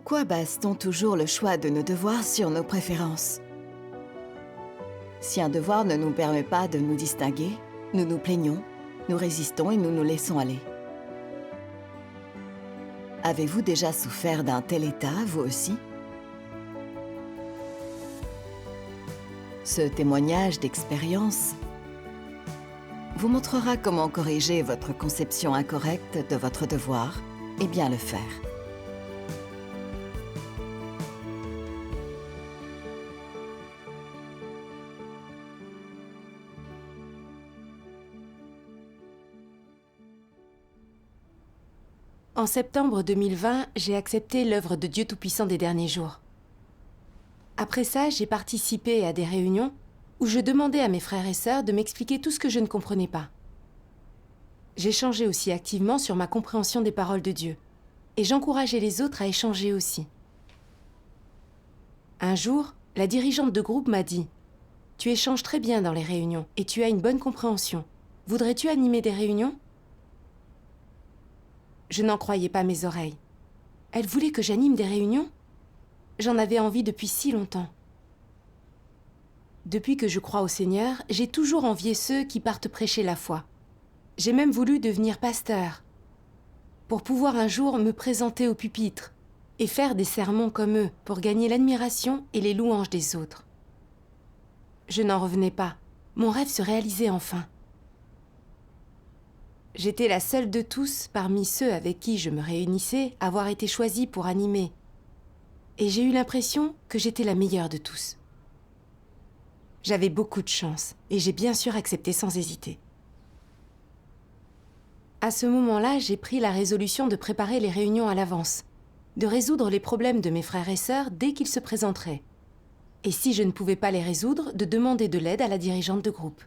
Pourquoi base-t-on toujours le choix de nos devoirs sur nos préférences? Si un devoir ne nous permet pas de nous distinguer, nous nous plaignons, nous résistons et nous nous laissons aller. Avez-vous déjà souffert d'un tel état, vous aussi? Ce témoignage d'expérience vous montrera comment corriger votre conception incorrecte de votre devoir et bien le faire. En septembre 2020, j'ai accepté l'œuvre de Dieu Tout-Puissant des derniers jours. Après ça, j'ai participé à des réunions où je demandais à mes frères et sœurs de m'expliquer tout ce que je ne comprenais pas. J'échangeais aussi activement sur ma compréhension des paroles de Dieu et j'encourageais les autres à échanger aussi. Un jour, la dirigeante de groupe m'a dit « Tu échanges très bien dans les réunions et tu as une bonne compréhension. Voudrais-tu animer des réunions ?» Je n'en croyais pas mes oreilles. Elle voulait que j'anime des réunions? J'en avais envie depuis si longtemps. Depuis que je crois au Seigneur, j'ai toujours envié ceux qui partent prêcher la foi. J'ai même voulu devenir pasteur, pour pouvoir un jour me présenter au pupitre et faire des sermons comme eux pour gagner l'admiration et les louanges des autres. Je n'en revenais pas. Mon rêve se réalisait enfin. J'étais la seule de tous, parmi ceux avec qui je me réunissais, à avoir été choisie pour animer. Et j'ai eu l'impression que j'étais la meilleure de tous. J'avais beaucoup de chance, et j'ai bien sûr accepté sans hésiter. À ce moment-là, j'ai pris la résolution de préparer les réunions à l'avance, de résoudre les problèmes de mes frères et sœurs dès qu'ils se présenteraient. Et si je ne pouvais pas les résoudre, de demander de l'aide à la dirigeante de groupe.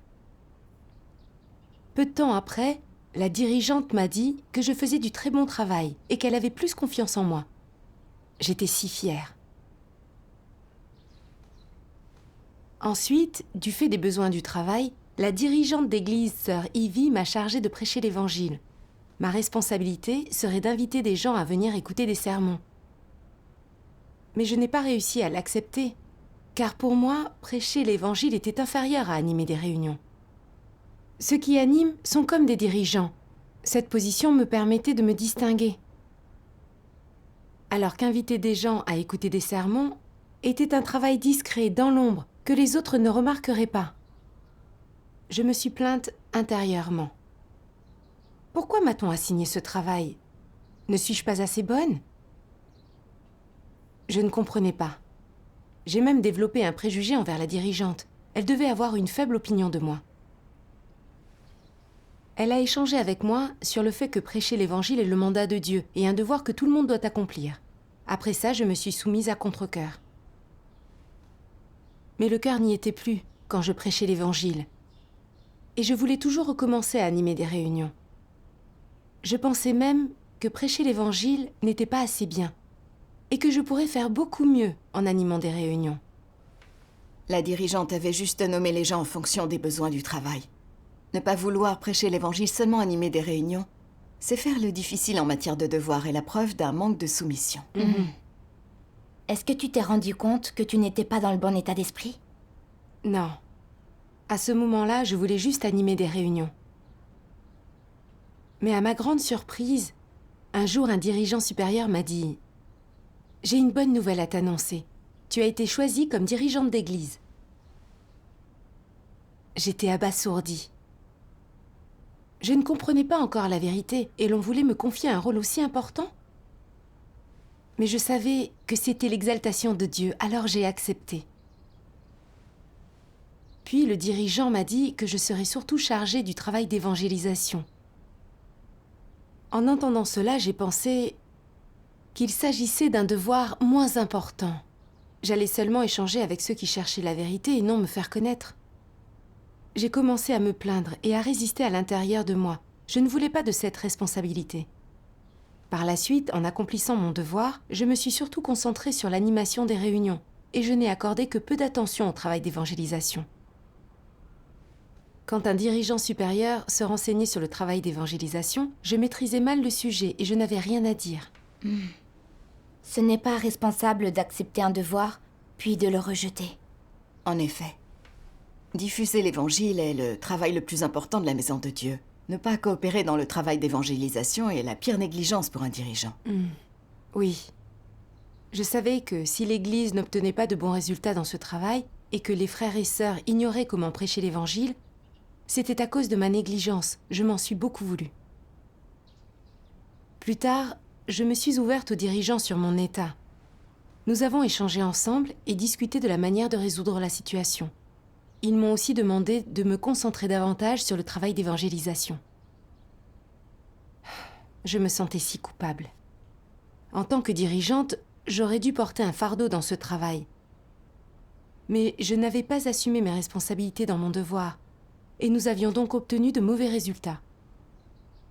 Peu de temps après, la dirigeante m'a dit que je faisais du très bon travail et qu'elle avait plus confiance en moi. J'étais si fière. Ensuite, du fait des besoins du travail, la dirigeante d'église, sœur Ivy, m'a chargée de prêcher l'évangile. Ma responsabilité serait d'inviter des gens à venir écouter des sermons. Mais je n'ai pas réussi à l'accepter, car pour moi, prêcher l'évangile était inférieur à animer des réunions. Ceux qui animent sont comme des dirigeants. Cette position me permettait de me distinguer. Alors qu'inviter des gens à écouter des sermons était un travail discret, dans l'ombre, que les autres ne remarqueraient pas. Je me suis plainte intérieurement. Pourquoi m'a-t-on assigné ce travail? Ne suis-je pas assez bonne? Je ne comprenais pas. J'ai même développé un préjugé envers la dirigeante. Elle devait avoir une faible opinion de moi. Elle a échangé avec moi sur le fait que prêcher l'évangile est le mandat de Dieu et un devoir que tout le monde doit accomplir. Après ça, je me suis soumise à contre-cœur. Mais le cœur n'y était plus quand je prêchais l'évangile. Et je voulais toujours recommencer à animer des réunions. Je pensais même que prêcher l'évangile n'était pas assez bien et que je pourrais faire beaucoup mieux en animant des réunions. La dirigeante avait juste nommé les gens en fonction des besoins du travail. Ne pas vouloir prêcher l'évangile, seulement animer des réunions, c'est faire le difficile en matière de devoir et la preuve d'un manque de soumission. Est-ce que tu t'es rendu compte que tu n'étais pas dans le bon état d'esprit? Non. À ce moment-là, je voulais juste animer des réunions. Mais à ma grande surprise, un jour, un dirigeant supérieur m'a dit « J'ai une bonne nouvelle à t'annoncer. Tu as été choisie comme dirigeante d'église. » J'étais abasourdie. Je ne comprenais pas encore la vérité et l'on voulait me confier un rôle aussi important. Mais je savais que c'était l'exaltation de Dieu, alors j'ai accepté. Puis le dirigeant m'a dit que je serais surtout chargée du travail d'évangélisation. En entendant cela, j'ai pensé qu'il s'agissait d'un devoir moins important. J'allais seulement échanger avec ceux qui cherchaient la vérité et non me faire connaître. J'ai commencé à me plaindre et à résister à l'intérieur de moi. Je ne voulais pas de cette responsabilité. Par la suite, en accomplissant mon devoir, je me suis surtout concentrée sur l'animation des réunions et je n'ai accordé que peu d'attention au travail d'évangélisation. Quand un dirigeant supérieur se renseignait sur le travail d'évangélisation, je maîtrisais mal le sujet et je n'avais rien à dire. Ce n'est pas responsable d'accepter un devoir, puis de le rejeter. En effet, diffuser l'évangile est le travail le plus important de la maison de Dieu. Ne pas coopérer dans le travail d'évangélisation est la pire négligence pour un dirigeant. Oui. Je savais que si l'Église n'obtenait pas de bons résultats dans ce travail et que les frères et sœurs ignoraient comment prêcher l'Évangile, c'était à cause de ma négligence. Je m'en suis beaucoup voulu. Plus tard, je me suis ouverte aux dirigeants sur mon état. Nous avons échangé ensemble et discuté de la manière de résoudre la situation. Ils m'ont aussi demandé de me concentrer davantage sur le travail d'évangélisation. Je me sentais si coupable. En tant que dirigeante, j'aurais dû porter un fardeau dans ce travail. Mais je n'avais pas assumé mes responsabilités dans mon devoir, et nous avions donc obtenu de mauvais résultats.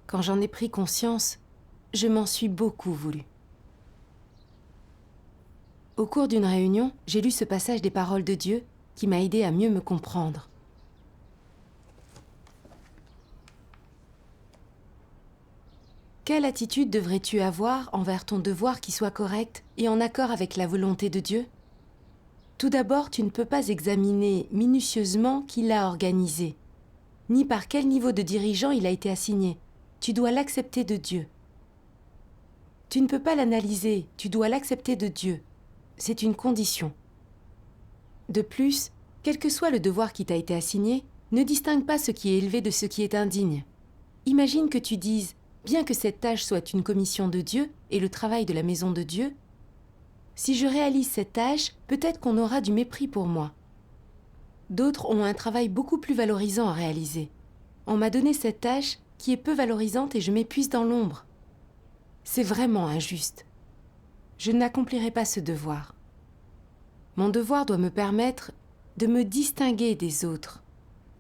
Quand j'en ai pris conscience, je m'en suis beaucoup voulu. Au cours d'une réunion, j'ai lu ce passage des paroles de Dieu qui m'a aidé à mieux me comprendre. Quelle attitude devrais-tu avoir envers ton devoir qui soit correct et en accord avec la volonté de Dieu? Tout d'abord, tu ne peux pas examiner minutieusement qui l'a organisé, ni par quel niveau de dirigeant il a été assigné. Tu dois l'accepter de Dieu. Tu ne peux pas l'analyser, tu dois l'accepter de Dieu. C'est une condition. De plus, quel que soit le devoir qui t'a été assigné, ne distingue pas ce qui est élevé de ce qui est indigne. Imagine que tu dises, bien que cette tâche soit une commission de Dieu et le travail de la maison de Dieu, si je réalise cette tâche, peut-être qu'on aura du mépris pour moi. D'autres ont un travail beaucoup plus valorisant à réaliser. On m'a donné cette tâche qui est peu valorisante et je m'épuise dans l'ombre. C'est vraiment injuste. Je n'accomplirai pas ce devoir. Mon devoir doit me permettre de me distinguer des autres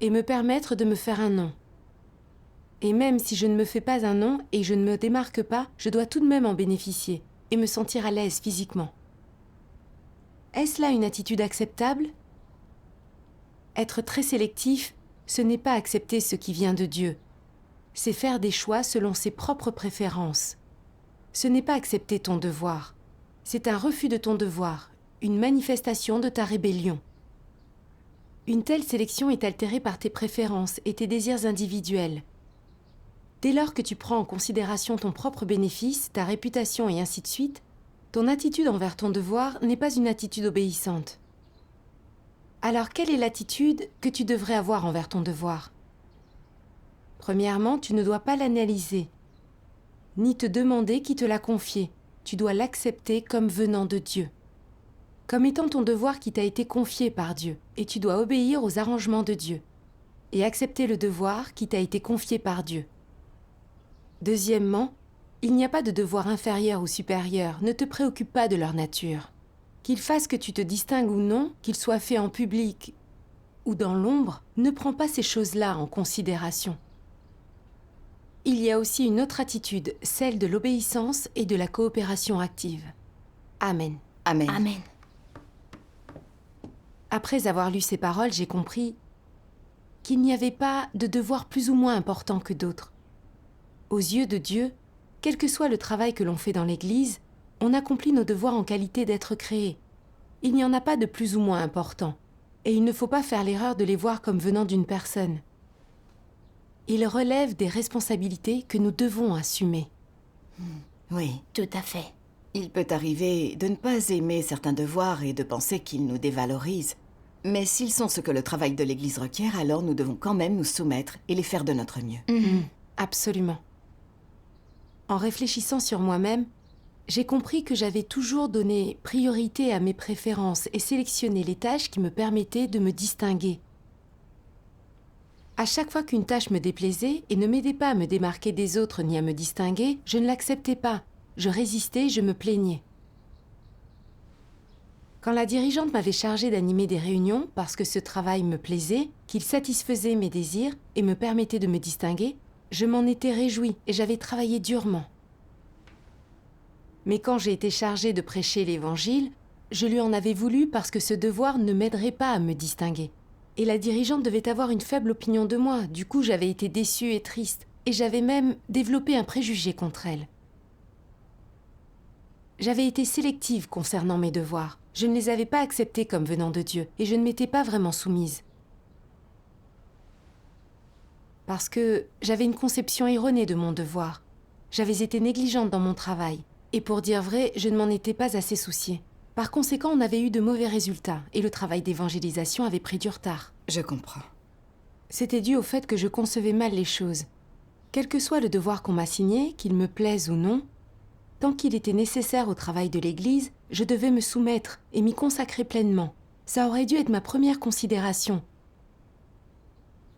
et me permettre de me faire un nom. Et même si je ne me fais pas un nom et je ne me démarque pas, je dois tout de même en bénéficier et me sentir à l'aise physiquement. Est-ce là une attitude acceptable? Être très sélectif, ce n'est pas accepter ce qui vient de Dieu. C'est faire des choix selon ses propres préférences. Ce n'est pas accepter ton devoir. C'est un refus de ton devoir, une manifestation de ta rébellion. Une telle sélection est altérée par tes préférences et tes désirs individuels. Dès lors que tu prends en considération ton propre bénéfice, ta réputation et ainsi de suite, ton attitude envers ton devoir n'est pas une attitude obéissante. Alors, quelle est l'attitude que tu devrais avoir envers ton devoir? Premièrement, tu ne dois pas l'analyser, ni te demander qui te l'a confié. Tu dois l'accepter comme venant de Dieu, comme étant ton devoir qui t'a été confié par Dieu, et tu dois obéir aux arrangements de Dieu, et accepter le devoir qui t'a été confié par Dieu. Deuxièmement, il n'y a pas de devoir inférieur ou supérieur, ne te préoccupe pas de leur nature. Qu'ils fassent que tu te distingues ou non, qu'ils soient faits en public ou dans l'ombre, ne prends pas ces choses-là en considération. Il y a aussi une autre attitude, celle de l'obéissance et de la coopération active. Amen. Amen. Amen. Après avoir lu ces paroles, j'ai compris qu'il n'y avait pas de devoir plus ou moins important que d'autres. Aux yeux de Dieu, quel que soit le travail que l'on fait dans l'Église, on accomplit nos devoirs en qualité d'être créé. Il n'y en a pas de plus ou moins important, et il ne faut pas faire l'erreur de les voir comme venant d'une personne. Ils relèvent des responsabilités que nous devons assumer. Oui. Tout à fait. Il peut arriver de ne pas aimer certains devoirs et de penser qu'ils nous dévalorisent. Mais s'ils sont ce que le travail de l'Église requiert, alors nous devons quand même nous soumettre et les faire de notre mieux. Absolument. En réfléchissant sur moi-même, j'ai compris que j'avais toujours donné priorité à mes préférences et sélectionné les tâches qui me permettaient de me distinguer. À chaque fois qu'une tâche me déplaisait et ne m'aidait pas à me démarquer des autres ni à me distinguer, je ne l'acceptais pas. Je résistais, je me plaignais. Quand la dirigeante m'avait chargée d'animer des réunions parce que ce travail me plaisait, qu'il satisfaisait mes désirs et me permettait de me distinguer, je m'en étais réjouie et j'avais travaillé durement. Mais quand j'ai été chargée de prêcher l'Évangile, je lui en avais voulu parce que ce devoir ne m'aiderait pas à me distinguer. Et la dirigeante devait avoir une faible opinion de moi, du coup j'avais été déçue et triste, et j'avais même développé un préjugé contre elle. J'avais été sélective concernant mes devoirs. Je ne les avais pas acceptés comme venant de Dieu et je ne m'étais pas vraiment soumise. Parce que j'avais une conception erronée de mon devoir. J'avais été négligente dans mon travail. Et pour dire vrai, je ne m'en étais pas assez souciée. Par conséquent, on avait eu de mauvais résultats et le travail d'évangélisation avait pris du retard. Je comprends. C'était dû au fait que je concevais mal les choses. Quel que soit le devoir qu'on m'assignait, qu'il me plaise ou non, tant qu'il était nécessaire au travail de l'Église, je devais me soumettre et m'y consacrer pleinement. Ça aurait dû être ma première considération.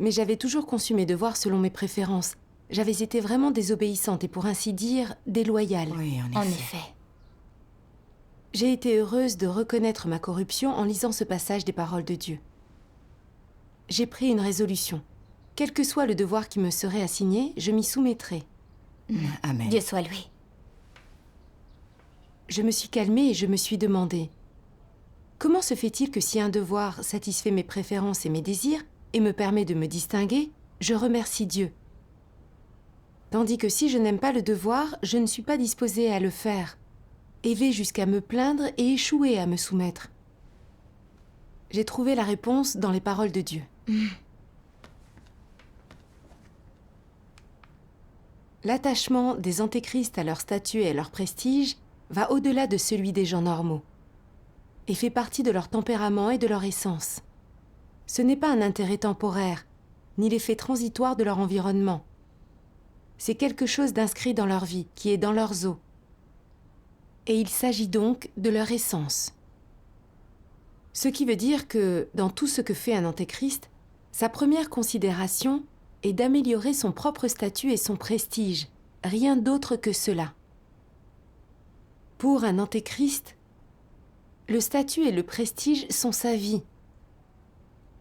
Mais j'avais toujours conçu mes devoirs selon mes préférences. J'avais été vraiment désobéissante et pour ainsi dire, déloyale. Oui, En effet. J'ai été heureuse de reconnaître ma corruption en lisant ce passage des paroles de Dieu. J'ai pris une résolution. Quel que soit le devoir qui me serait assigné, je m'y soumettrai. Amen. Dieu soit loué. Je me suis calmée et je me suis demandé comment se fait-il que si un devoir satisfait mes préférences et mes désirs et me permet de me distinguer, je remercie Dieu. Tandis que si je n'aime pas le devoir, je ne suis pas disposée à le faire, et vais jusqu'à me plaindre et échouer à me soumettre. J'ai trouvé la réponse dans les paroles de Dieu. L'attachement des antéchrists à leur statut et à leur prestige va au-delà de celui des gens normaux et fait partie de leur tempérament et de leur essence. Ce n'est pas un intérêt temporaire, ni l'effet transitoire de leur environnement. C'est quelque chose d'inscrit dans leur vie, qui est dans leurs os. Et il s'agit donc de leur essence. Ce qui veut dire que, dans tout ce que fait un antéchrist, sa première considération est d'améliorer son propre statut et son prestige, rien d'autre que cela. Pour un antéchrist, le statut et le prestige sont sa vie,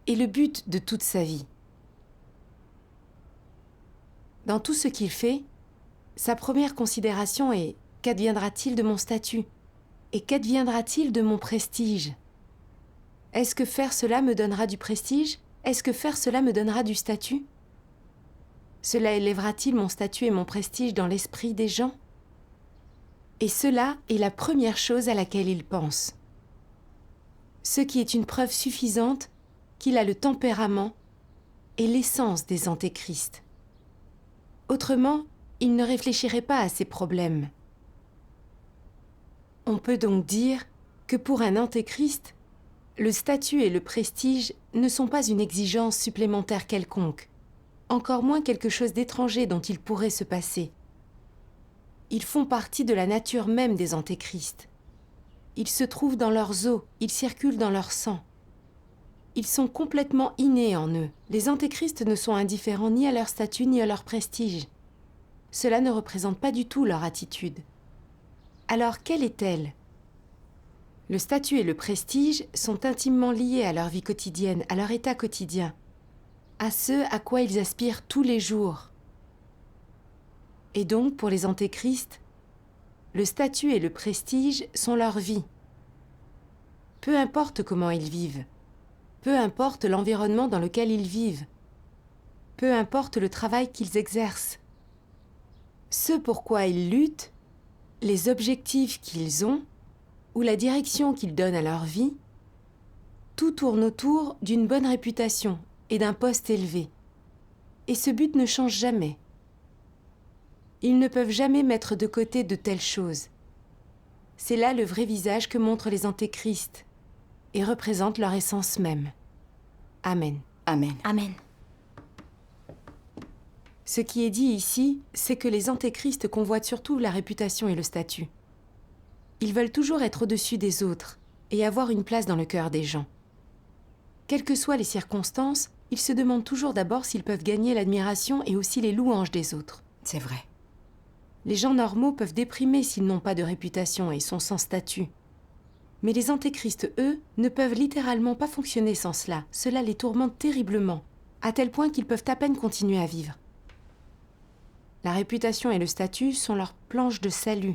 et le but de toute sa vie. Dans tout ce qu'il fait, sa première considération est « qu'adviendra-t-il de mon statut ?» et « qu'adviendra-t-il de mon prestige ?» Est-ce que faire cela me donnera du prestige? Est-ce que faire cela me donnera du statut? Cela élèvera-t-il mon statut et mon prestige dans l'esprit des gens? Et cela est la première chose à laquelle il pense. Ce qui est une preuve suffisante qu'il a le tempérament et l'essence des antéchrists. Autrement, il ne réfléchirait pas à ces problèmes. On peut donc dire que pour un antéchrist, le statut et le prestige ne sont pas une exigence supplémentaire quelconque, encore moins quelque chose d'étranger dont il pourrait se passer. Ils font partie de la nature même des antéchrists. Ils se trouvent dans leurs os, ils circulent dans leur sang. Ils sont complètement innés en eux. Les antéchrists ne sont indifférents ni à leur statut ni à leur prestige. Cela ne représente pas du tout leur attitude. Alors, quelle est-elle ? Le statut et le prestige sont intimement liés à leur vie quotidienne, à leur état quotidien, à ce à quoi ils aspirent tous les jours. Et donc, pour les antéchrists, le statut et le prestige sont leur vie. Peu importe comment ils vivent, peu importe l'environnement dans lequel ils vivent, peu importe le travail qu'ils exercent. Ce pourquoi ils luttent, les objectifs qu'ils ont, ou la direction qu'ils donnent à leur vie, tout tourne autour d'une bonne réputation et d'un poste élevé. Et ce but ne change jamais. Ils ne peuvent jamais mettre de côté de telles choses. C'est là le vrai visage que montrent les antéchrists et représente leur essence même. Amen. Amen. Amen. Ce qui est dit ici, c'est que les antéchrists convoitent surtout la réputation et le statut. Ils veulent toujours être au-dessus des autres et avoir une place dans le cœur des gens. Quelles que soient les circonstances, ils se demandent toujours d'abord s'ils peuvent gagner l'admiration et aussi les louanges des autres. C'est vrai. Les gens normaux peuvent déprimer s'ils n'ont pas de réputation et sont sans statut. Mais les antéchrists, eux, ne peuvent littéralement pas fonctionner sans cela. Cela les tourmente terriblement, à tel point qu'ils peuvent à peine continuer à vivre. La réputation et le statut sont leur planche de salut.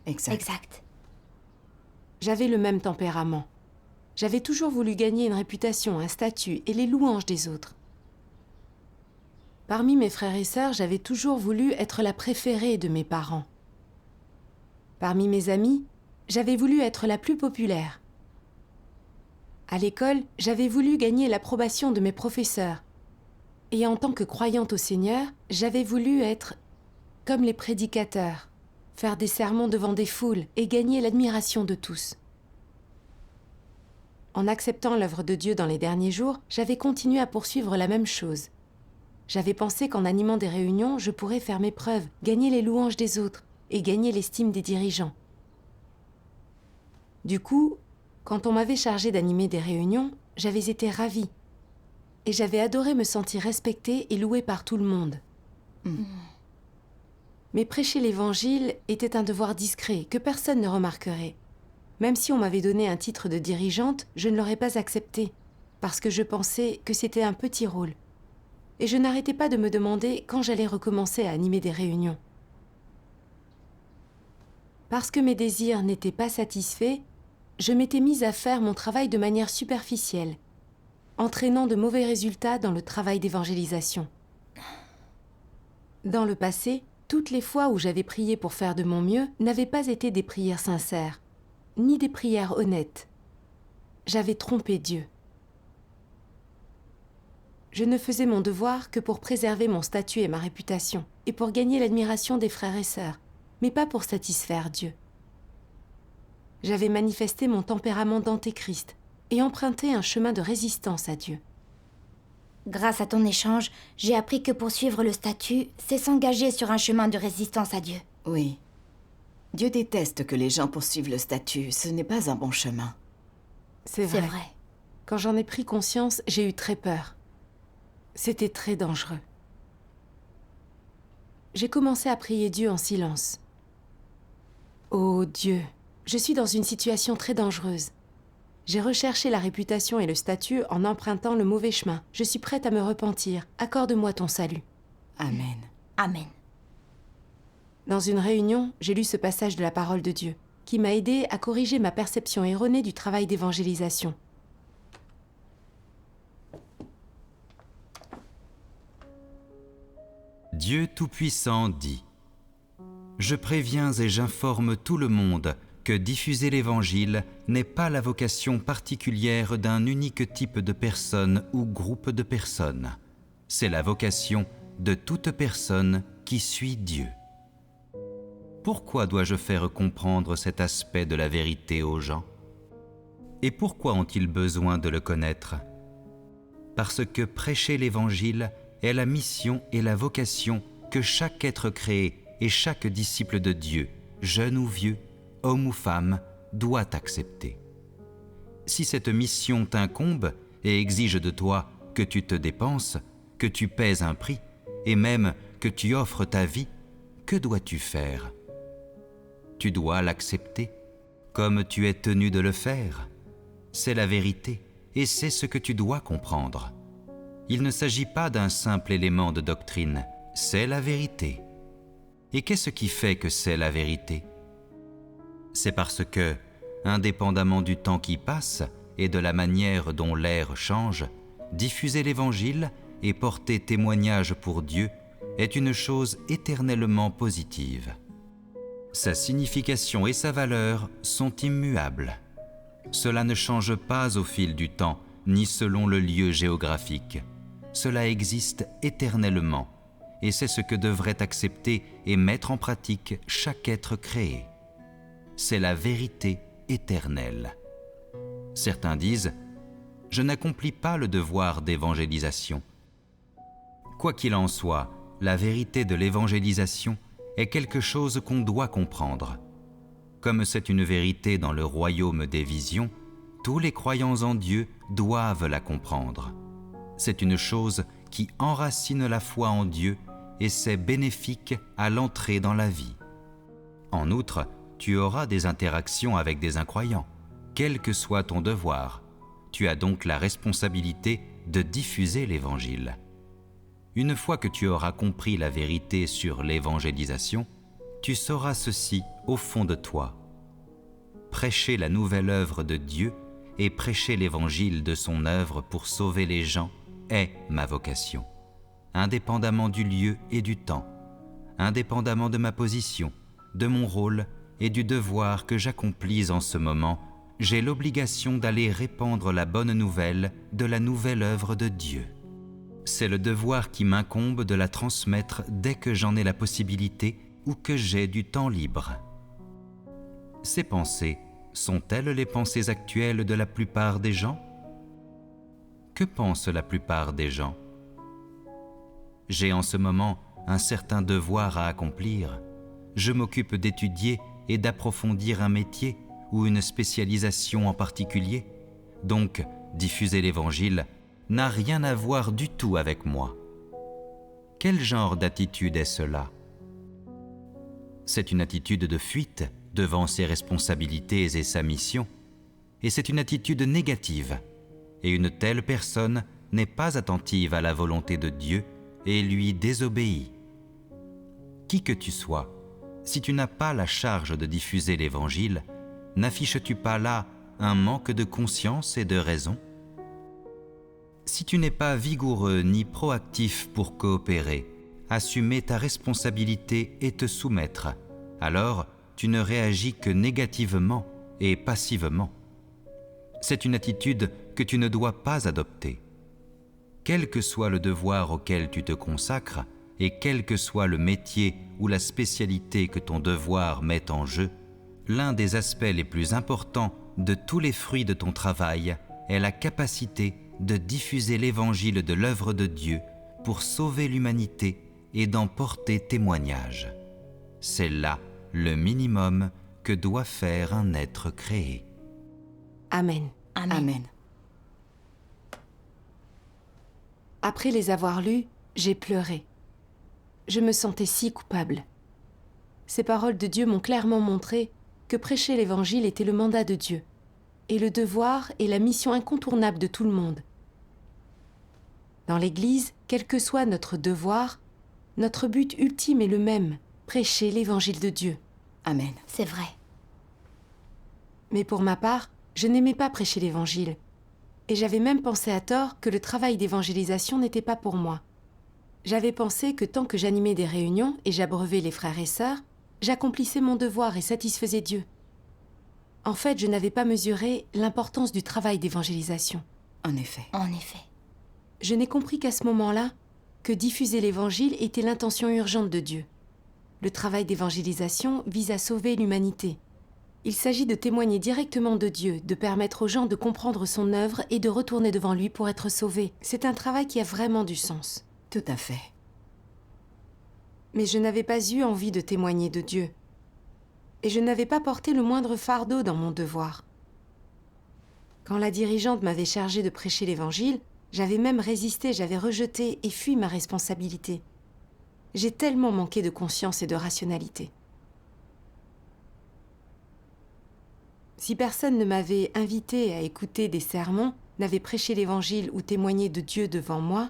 Exact. Exact. J'avais le même tempérament. J'avais toujours voulu gagner une réputation, un statut et les louanges des autres. Parmi mes frères et sœurs, j'avais toujours voulu être la préférée de mes parents. Parmi mes amis, j'avais voulu être la plus populaire. À l'école, j'avais voulu gagner l'approbation de mes professeurs. Et en tant que croyante au Seigneur, j'avais voulu être comme les prédicateurs, faire des sermons devant des foules et gagner l'admiration de tous. En acceptant l'œuvre de Dieu dans les derniers jours, j'avais continué à poursuivre la même chose. J'avais pensé qu'en animant des réunions, je pourrais faire mes preuves, gagner les louanges des autres et gagner l'estime des dirigeants. Du coup, quand on m'avait chargée d'animer des réunions, j'avais été ravie. Et j'avais adoré me sentir respectée et louée par tout le monde. Mais prêcher l'Évangile était un devoir discret que personne ne remarquerait. Même si on m'avait donné un titre de dirigeante, je ne l'aurais pas accepté, parce que je pensais que c'était un petit rôle. Et je n'arrêtais pas de me demander quand j'allais recommencer à animer des réunions. Parce que mes désirs n'étaient pas satisfaits, je m'étais mise à faire mon travail de manière superficielle, entraînant de mauvais résultats dans le travail d'évangélisation. Dans le passé, toutes les fois où j'avais prié pour faire de mon mieux n'avaient pas été des prières sincères, ni des prières honnêtes. J'avais trompé Dieu. Je ne faisais mon devoir que pour préserver mon statut et ma réputation, et pour gagner l'admiration des frères et sœurs, mais pas pour satisfaire Dieu. J'avais manifesté mon tempérament d'antéchrist et emprunté un chemin de résistance à Dieu. Grâce à ton échange, j'ai appris que poursuivre le statut, c'est s'engager sur un chemin de résistance à Dieu. Oui. Dieu déteste que les gens poursuivent le statut. Ce n'est pas un bon chemin. C'est vrai. Quand j'en ai pris conscience, j'ai eu très peur. C'était très dangereux. J'ai commencé à prier Dieu en silence. Oh Dieu, je suis dans une situation très dangereuse. J'ai recherché la réputation et le statut en empruntant le mauvais chemin. Je suis prête à me repentir. Accorde-moi ton salut. Amen. Amen. Dans une réunion, j'ai lu ce passage de la parole de Dieu, qui m'a aidé à corriger ma perception erronée du travail d'évangélisation. Dieu Tout-Puissant dit : Je préviens et j'informe tout le monde que diffuser l'Évangile n'est pas la vocation particulière d'un unique type de personne ou groupe de personnes. C'est la vocation de toute personne qui suit Dieu. Pourquoi dois-je faire comprendre cet aspect de la vérité aux gens ? Et pourquoi ont-ils besoin de le connaître ? Parce que prêcher l'Évangile est la mission et la vocation que chaque être créé et chaque disciple de Dieu, jeune ou vieux, homme ou femme, doit accepter. Si cette mission t'incombe et exige de toi que tu te dépenses, que tu paies un prix, et même que tu offres ta vie, que dois-tu faire ? Tu dois l'accepter, comme tu es tenu de le faire. C'est la vérité, et c'est ce que tu dois comprendre. Il ne s'agit pas d'un simple élément de doctrine, c'est la vérité. Et qu'est-ce qui fait que c'est la vérité ? C'est parce que, indépendamment du temps qui passe et de la manière dont l'ère change, diffuser l'Évangile et porter témoignage pour Dieu est une chose éternellement positive. Sa signification et sa valeur sont immuables. Cela ne change pas au fil du temps, ni selon le lieu géographique. Cela existe éternellement, et c'est ce que devrait accepter et mettre en pratique chaque être créé. C'est la vérité éternelle. Certains disent « Je n'accomplis pas le devoir d'évangélisation ». Quoi qu'il en soit, la vérité de l'évangélisation est quelque chose qu'on doit comprendre. Comme c'est une vérité dans le royaume des visions, tous les croyants en Dieu doivent la comprendre. C'est une chose qui enracine la foi en Dieu et c'est bénéfique à l'entrée dans la vie. En outre, tu auras des interactions avec des incroyants, quel que soit ton devoir. Tu as donc la responsabilité de diffuser l'Évangile. Une fois que tu auras compris la vérité sur l'évangélisation, tu sauras ceci au fond de toi. Prêcher la nouvelle œuvre de Dieu et prêcher l'Évangile de son œuvre pour sauver les gens est ma vocation, indépendamment du lieu et du temps, indépendamment de ma position, de mon rôle et du devoir que j'accomplis en ce moment, j'ai l'obligation d'aller répandre la bonne nouvelle de la nouvelle œuvre de Dieu. C'est le devoir qui m'incombe de la transmettre dès que j'en ai la possibilité ou que j'ai du temps libre. Ces pensées sont-elles les pensées actuelles de la plupart des gens ? Que pense la plupart des gens ? J'ai en ce moment un certain devoir à accomplir. Je m'occupe d'étudier et d'approfondir un métier ou une spécialisation en particulier. Donc, diffuser l'Évangile n'a rien à voir du tout avec moi. Quel genre d'attitude est cela ? C'est une attitude de fuite devant ses responsabilités et sa mission, et c'est une attitude négative. Et une telle personne n'est pas attentive à la volonté de Dieu et lui désobéit. Qui que tu sois, si tu n'as pas la charge de diffuser l'Évangile, n'affiches-tu pas là un manque de conscience et de raison ? Si tu n'es pas vigoureux ni proactif pour coopérer, assumer ta responsabilité et te soumettre, alors tu ne réagis que négativement et passivement. C'est une attitude que tu ne dois pas adopter. Quel que soit le devoir auquel tu te consacres, et quel que soit le métier ou la spécialité que ton devoir met en jeu, l'un des aspects les plus importants de tous les fruits de ton travail est la capacité de diffuser l'Évangile de l'œuvre de Dieu pour sauver l'humanité et d'en porter témoignage. C'est là le minimum que doit faire un être créé. Amen. Amen. Amen. Après les avoir lus, j'ai pleuré. Je me sentais si coupable. Ces paroles de Dieu m'ont clairement montré que prêcher l'Évangile était le mandat de Dieu, et le devoir et la mission incontournable de tout le monde. Dans l'Église, quel que soit notre devoir, notre but ultime est le même, prêcher l'Évangile de Dieu. Amen. C'est vrai. Mais pour ma part, je n'aimais pas prêcher l'Évangile, et j'avais même pensé à tort que le travail d'évangélisation n'était pas pour moi. J'avais pensé que tant que j'animais des réunions et j'abreuvais les frères et sœurs, j'accomplissais mon devoir et satisfaisais Dieu. En fait, je n'avais pas mesuré l'importance du travail d'évangélisation. En effet. En effet. Je n'ai compris qu'à ce moment-là que diffuser l'Évangile était l'intention urgente de Dieu. Le travail d'évangélisation vise à sauver l'humanité. Il s'agit de témoigner directement de Dieu, de permettre aux gens de comprendre son œuvre et de retourner devant lui pour être sauvés. C'est un travail qui a vraiment du sens. Tout à fait. Mais je n'avais pas eu envie de témoigner de Dieu. Et je n'avais pas porté le moindre fardeau dans mon devoir. Quand la dirigeante m'avait chargée de prêcher l'Évangile, j'avais même résisté, j'avais rejeté et fui ma responsabilité. J'ai tellement manqué de conscience et de rationalité. Si personne ne m'avait invité à écouter des sermons, n'avait prêché l'Évangile ou témoigné de Dieu devant moi,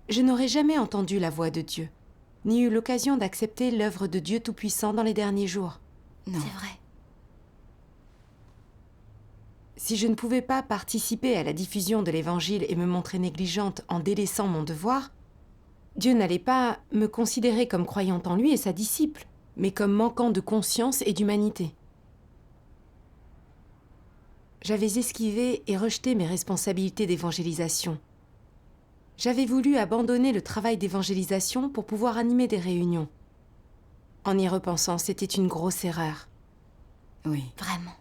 je n'aurais jamais entendu la voix de Dieu, ni eu l'occasion d'accepter l'œuvre de Dieu Tout-Puissant dans les derniers jours. Non. C'est vrai. Si je ne pouvais pas participer à la diffusion de l'Évangile et me montrer négligente en délaissant mon devoir, Dieu n'allait pas me considérer comme croyant en lui et sa disciple, mais comme manquant de conscience et d'humanité. J'avais esquivé et rejeté mes responsabilités d'évangélisation. J'avais voulu abandonner le travail d'évangélisation pour pouvoir animer des réunions. En y repensant, c'était une grosse erreur. Oui. Vraiment.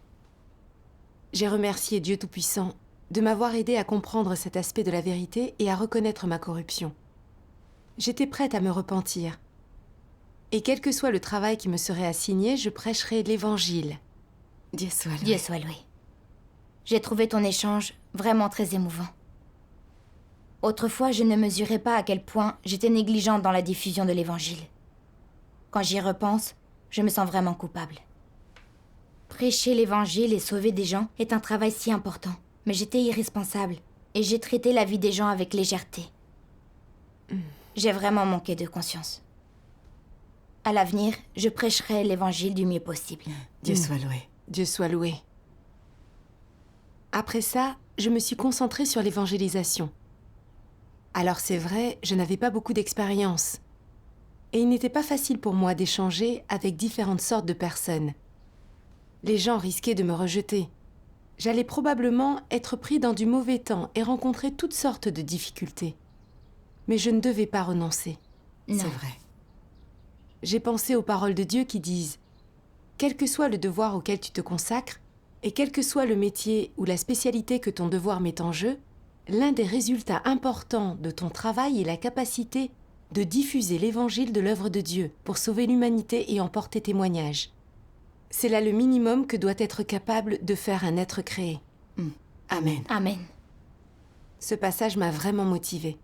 J'ai remercié Dieu Tout-Puissant de m'avoir aidé à comprendre cet aspect de la vérité et à reconnaître ma corruption. J'étais prête à me repentir. Et quel que soit le travail qui me serait assigné, je prêcherai l'Évangile. Dieu soit loué. Dieu soit loué. J'ai trouvé ton échange vraiment très émouvant. Autrefois, je ne mesurais pas à quel point j'étais négligente dans la diffusion de l'Évangile. Quand j'y repense, je me sens vraiment coupable. Prêcher l'Évangile et sauver des gens est un travail si important, mais j'étais irresponsable et j'ai traité la vie des gens avec légèreté. J'ai vraiment manqué de conscience. À l'avenir, je prêcherai l'Évangile du mieux possible. Dieu soit loué. Dieu soit loué. Après ça, je me suis concentrée sur l'évangélisation. Alors c'est vrai, je n'avais pas beaucoup d'expérience. et il n'était pas facile pour moi d'échanger avec différentes sortes de personnes. Les gens risquaient de me rejeter. J'allais probablement être pris dans du mauvais temps et rencontrer toutes sortes de difficultés. Mais je ne devais pas renoncer. Non. C'est vrai. J'ai pensé aux paroles de Dieu qui disent « Quel que soit le devoir auquel tu te consacres, et quel que soit le métier ou la spécialité que ton devoir met en jeu, l'un des résultats importants de ton travail est la capacité de diffuser l'évangile de l'œuvre de Dieu pour sauver l'humanité et en porter témoignage. C'est là le minimum que doit être capable de faire un être créé. » Amen. Amen. Ce passage m'a vraiment motivée.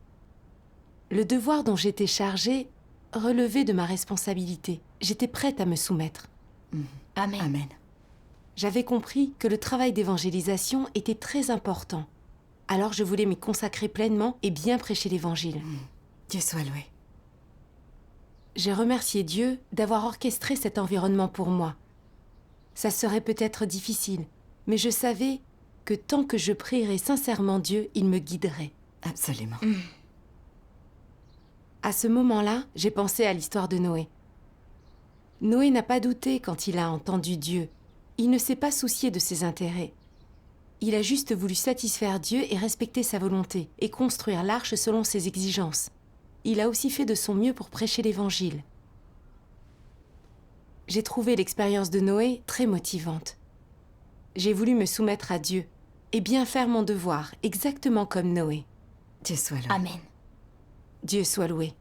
Le devoir dont j'étais chargée relevait de ma responsabilité. J'étais prête à me soumettre. Amen. Amen. J'avais compris que le travail d'évangélisation était très important. Alors je voulais m'y consacrer pleinement et bien prêcher l'Évangile. Dieu soit loué. J'ai remercié Dieu d'avoir orchestré cet environnement pour moi. Ça serait peut-être difficile, mais je savais que tant que je prierais sincèrement Dieu, il me guiderait. Absolument. À ce moment-là, j'ai pensé à l'histoire de Noé. Noé n'a pas douté quand il a entendu Dieu. Il ne s'est pas soucié de ses intérêts. Il a juste voulu satisfaire Dieu et respecter sa volonté, et construire l'arche selon ses exigences. Il a aussi fait de son mieux pour prêcher l'Évangile. J'ai trouvé l'expérience de Noé très motivante. J'ai voulu me soumettre à Dieu et bien faire mon devoir, exactement comme Noé. Dieu soit loué. Amen. Dieu soit loué.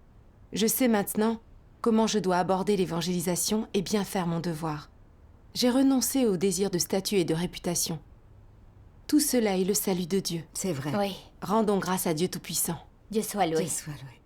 Je sais maintenant comment je dois aborder l'évangélisation et bien faire mon devoir. J'ai renoncé au désir de statut et de réputation. Tout cela est le salut de Dieu. C'est vrai. Oui. Rendons grâce à Dieu Tout-Puissant. Dieu soit loué. Dieu soit loué.